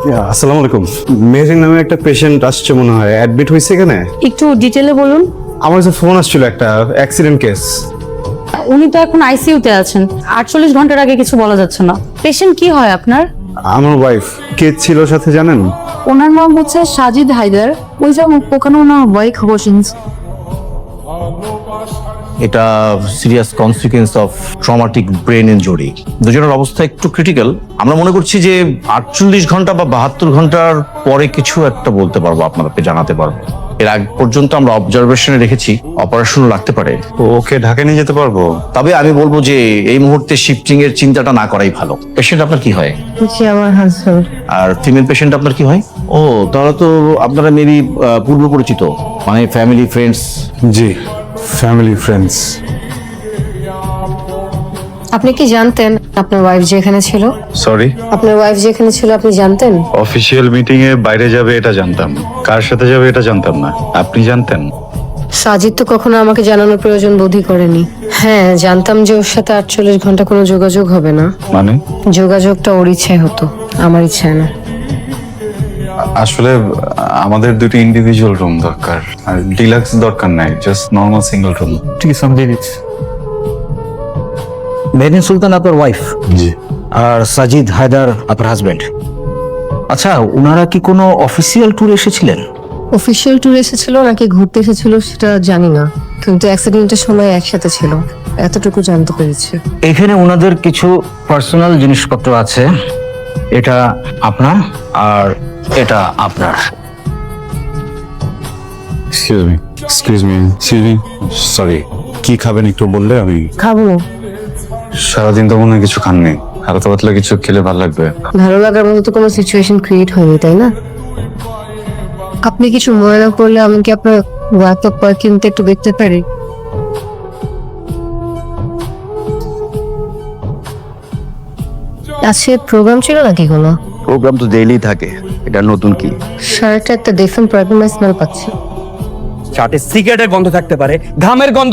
আসসালামু আলাইকুম। মেহরিন নামে একটা পেশেন্ট আসছে মনে হয়, অ্যাডমিট হয়েছে এখানে। একটু ডিটেলে বলুন। আমার কাছে ফোন আসছিল, একটা অ্যাক্সিডেন্ট কেস। উনি তো এখন আইসিইউতে আছেন, 48 ঘন্টার আগে কিছু বলা যাচ্ছে না। পেশেন্ট কি হয় আপনার? আমার ওয়াইফ। কে ছিল সাথে জানেন? ওনার নাম হচ্ছে সাজিদ হায়দার। ওই যে ওখানে ওনার ওয়াইফ খবর শুনছি। এটা serious consequence of traumatic brain injury. দুজনের অবস্থা একটু ক্রিটিক্যাল। আমরা মনে করছি যে 48 ঘন্টা বা 72 ঘন্টার পরে কিছু একটা বলতে পারবো, আপনাদেরকে জানাতে পারবো। এর আগ পর্যন্ত আমরা অবজারভেশনে রেখেছি, অপারেশনও লাগতে পারে। ওকে ঢাকায় নিয়ে যেতে পারবো? তবে আমি বলবো যে এই মুহূর্তে শিফটিং এর চিন্তাটা না করাই ভালো। পেশেন্ট আপনার কি হয়? জি, আমার হাজবেন্ড। আর ফিমেল পেশেন্ট আপনার কি হয়? ও, তাহলে তো আপনারা মেবি পূর্ব পরিচিত, মানে ফ্যামিলি ফ্রেন্ডস। জি, ফ্যামিলি ফ্রেন্ডস। আপনি কি জানতেন আপনার ওয়াইফ যেখানে ছিল? সরি, আপনার ওয়াইফ যেখানে ছিল আপনি জানতেন? অফিসিয়াল মিটিং এ বাইরে যাবে এটা জানতাম, কার সাথে যাবে এটা জানতাম না। আপনি জানতেন? সাজিদ তো কখনো আমাকে জানানোর প্রয়োজন বোধই করেনি। হ্যাঁ, জানতাম যে ওর সাথে 48 ঘন্টা কোনো যোগাযোগ হবে না। মানে? যোগাযোগটা ওর ইচ্ছায় হতো, আমার ইচ্ছায় না। আসলে আমাদের দুটো ইন্ডিভিজুয়াল রুম দরকার, আর ডিলাক্স দরকার নাই, জাস্ট নরমাল সিঙ্গেল রুম। ঠিক আছে, আমি দিয়ে দিচ্ছি। মেহরিন সুলতান আপনার ওয়াইফ, জি। আর সাজিদ হায়দার আপনার হাজবেন্ড। আচ্ছা, ওনারা কি কোনো অফিসিয়াল ট্যুর এসেছিলেন? অফিসিয়াল ট্যুর এসেছিল নাকি ঘুরতে এসেছিল সেটা জানি না, কিন্তু অ্যাক্সিডেন্টের সময় একসাথে ছিল, এতটুকু জানতে পেরেছি। এখানে ওনাদের কিছু পার্সোনাল জিনিসপত্র আছে। এটা আপনার আর এটা আপনার। Excuse me, sorry. কি খাবেন একটু বললে আমি। খাবো। সারাদিন তো মনে হয় কিছু খাননি, হালকা পাতলা কিছু খেলে ভালো লাগবে। ভালো লাগার মতো তো কোনো সিচুয়েশন ক্রিয়েট হয়নি, তাই না? আপনি কিছু মনে না করলে আমি কি আপনার ল্যাপটপ কিনতে একটু দেখতে পারি? আজকে প্রোগ্রাম ছিল নাকি কোনো? প্রোগ্রাম তো ডেইলি থাকে, এটা নতুন কি? শার্টে একটা ডিফারেন্ট পারফরমেন্স স্মেল পাচ্ছি। চাটে সিগারেটের গন্ধ থাকতে পারে, ঘামের গন্ধ